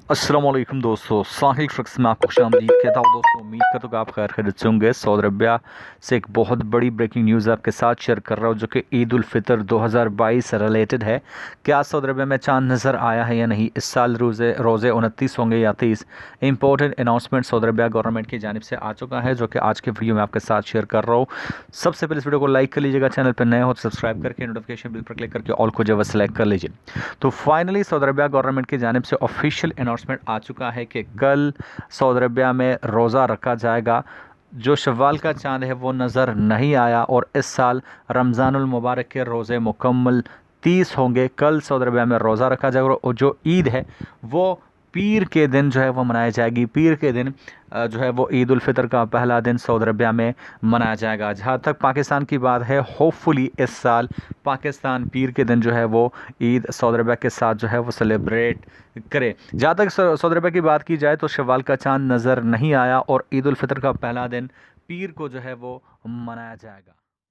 अस्सलाम वालेकुम दोस्तों, साहिल ट्रक्स में आपको खुशामदीद कहता हूँ। दोस्तों उम्मीद करता हूँ कि आप खैर खैरियत से होंगे। सऊदी अरबिया से एक बहुत बड़ी ब्रेकिंग न्यूज़ आपके साथ शेयर कर रहा हूँ, जो कि ईद उल फितर 2022 से रिलेटेड है। क्या सऊदी अरबिया में चांद नज़र आया है या नहीं? इस साल रोज़े 29 होंगे या 30? Important announcement Saudi Arabia government की जानिब से आ चुका है, जो कि आज के वीडियो में आपके साथ शेयर कर रहा हूँ। सबसे पहले इस वीडियो को लाइक कर लीजिएगा, चैनल पर नए हो तो सब्सक्राइब करके नोटिफिकेशन बिल पर क्लिक करके ऑल को जो है सेलेक्ट कर लीजिए। तो फाइनली सऊदी अरबिया गवर्नमेंट की जानिब से ऑफिशियल अनाउंसमेंट आ चुका है कि कल सऊदी अरबिया में रोज़ा रखा जाएगा। जो शव्वाल का चांद है वो नज़र नहीं आया और इस साल रमज़ानुल मुबारक के रोज़े मुकम्मल 30 होंगे। कल सऊदी अरबिया में रोज़ा रखा जाएगा और जो ईद है वो पीर के दिन जो है वो मनाई जाएगी। पीर के दिन जो है वो ईद उल फितर का पहला दिन सऊदी अरबिया में मनाया जाएगा। जहाँ तक पाकिस्तान की बात है, होपफुली इस साल पाकिस्तान पीर के दिन जो है वो ईद सऊदी अरबिया के साथ जो है वो सेलिब्रेट करे। जहाँ तक सऊदी अरबिया की बात की जाए तो शव्वाल का चांद नज़र नहीं आया और ईद उल फितर का पहला दिन पीर को जो है वो मनाया जाएगा।